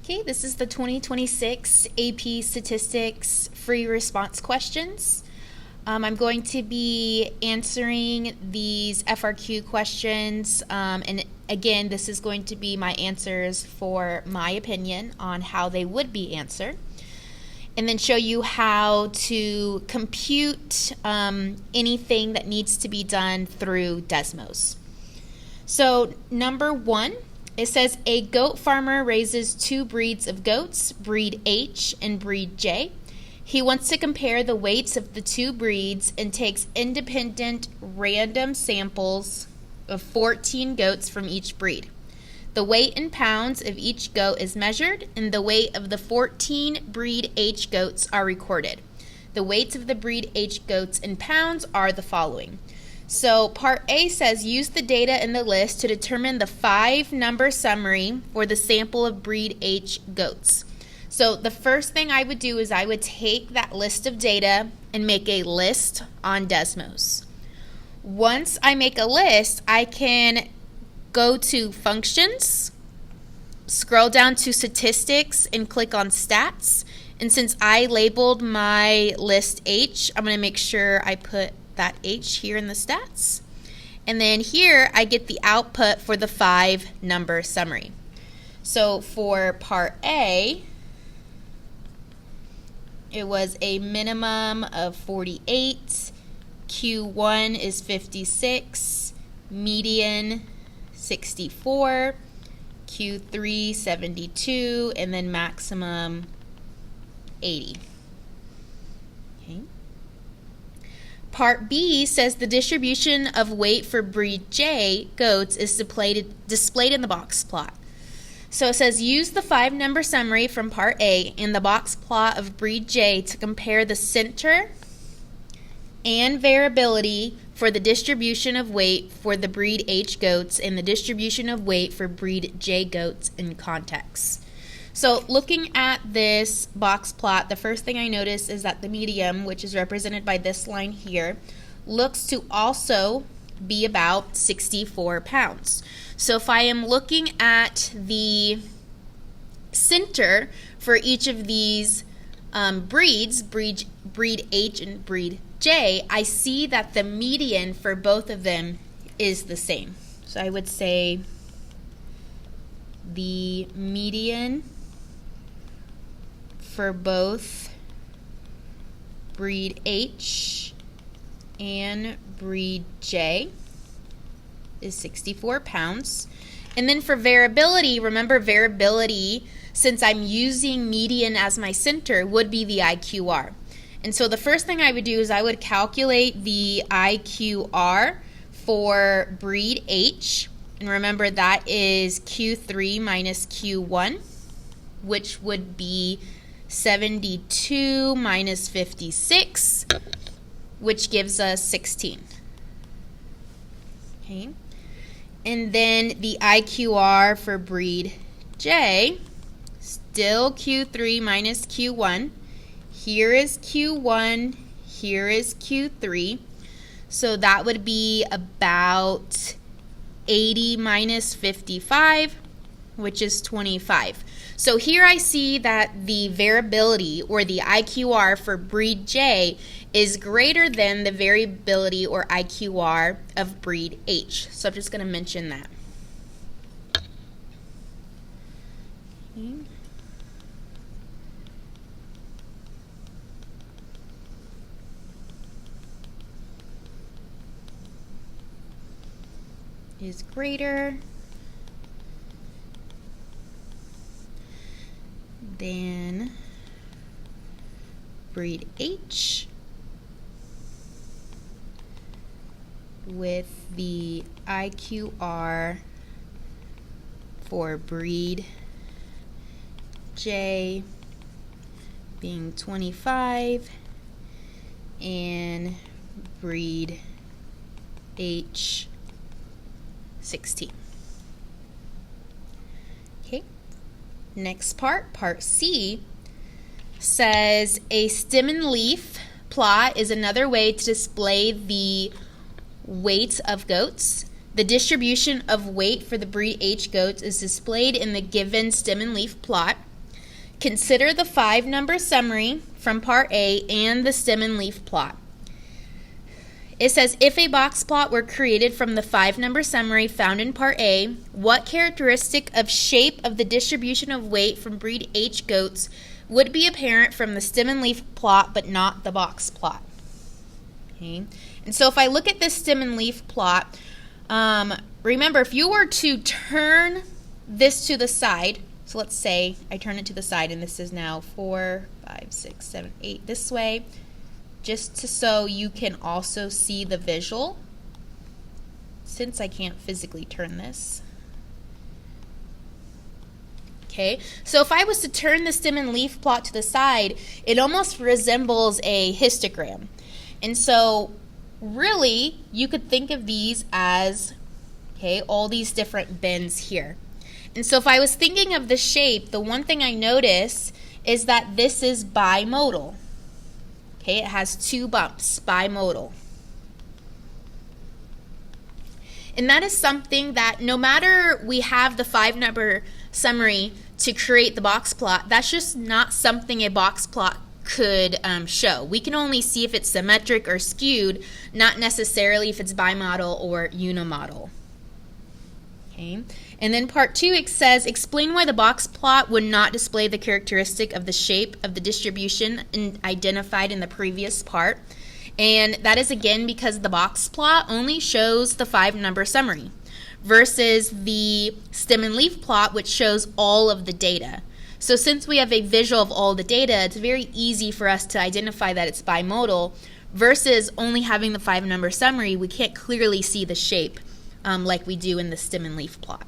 Okay, this is the 2026 AP Statistics free response questions. I'm going to be answering these FRQ questions, and again, this is going to be my answers for my opinion on how they would be answered, and then show you how to compute anything that needs to be done through Desmos. So number one, it says a goat farmer raises two breeds of goats, breed H and breed J. He wants to compare the weights of the two breeds and takes independent random samples of 14 goats from each breed. The weight in pounds of each goat is measured, and the weight of the 14 breed H goats are recorded. The weights of the breed H goats in pounds are the following. So part A says use the data in the list to determine the 5-number summary for the sample of breed H goats. So the first thing I would do is I would take that list of data and make a list on Desmos. Once I make a list, I can go to Functions, scroll down to Statistics, and click on Stats. And since I labeled my list H, I'm going to make sure I put that H here in the stats. And then here I get the output for the 5-number summary. So for part A, it was a minimum of 48, Q1 is 56, median 64, Q3 72, and then maximum 80. Okay. Part B says the distribution of weight for breed J goats is displayed in the box plot. So it says use the 5-number summary from part A in the box plot of breed J to compare the center and variability for the distribution of weight for the breed H goats and the distribution of weight for breed J goats in context. So looking at this box plot, the first thing I notice is that the median, which is represented by this line here, looks to also be about 64 pounds. So if I am looking at the center for each of these breeds, breed H and breed J, I see that the median for both of them is the same. So I would say the median for both breed H and breed J is 64 pounds. And then for variability, remember variability, since I'm using median as my center, would be the IQR. And so the first thing I would do is I would calculate the IQR for breed H. And remember that is Q3 minus Q1, which would be 72 minus 56, which gives us 16. Okay. And then the IQR for breed J, still Q3 minus Q1. Here is Q1, here is Q3. So that would be about 80 minus 55, which is 25. So here I see that the variability or the IQR for breed J is greater than the variability or IQR of breed H. So I'm just going to mention that. Okay. Is greater than breed H with the IQR for breed J being 25 and breed H 16. Okay. Next part, part C, says a stem and leaf plot is another way to display the weight of goats. The distribution of weight for the breed H goats is displayed in the given stem and leaf plot. Consider the 5-number summary from part A and the stem and leaf plot. It says, if a box plot were created from the 5-number summary found in part A, what characteristic of shape of the distribution of weight from breed H goats would be apparent from the stem and leaf plot but not the box plot? Okay. And so if I look at this stem and leaf plot, remember, if you were to turn this to the side, so let's say I turn it to the side, and this is now 4, 5, 6, 7, 8 this way, so you can also see the visual, since I can't physically turn this. Okay, so if I was to turn the stem and leaf plot to the side, it almost resembles a histogram. And so really, you could think of these as, okay, all these different bends here. And so if I was thinking of the shape, the one thing I notice is that this is bimodal. Okay, it has 2 bumps, bimodal. And that is something that no matter we have the 5-number summary to create the box plot, that's just not something a box plot could show. We can only see if it's symmetric or skewed, not necessarily if it's bimodal or unimodal. Okay. And then part 2, it says, explain why the box plot would not display the characteristic of the shape of the distribution identified in the previous part. And that is again because the box plot only shows the 5-number summary versus the stem and leaf plot, which shows all of the data. So since we have a visual of all the data, it's very easy for us to identify that it's bimodal versus only having the 5-number summary. We can't clearly see the shape like we do in the stem and leaf plot.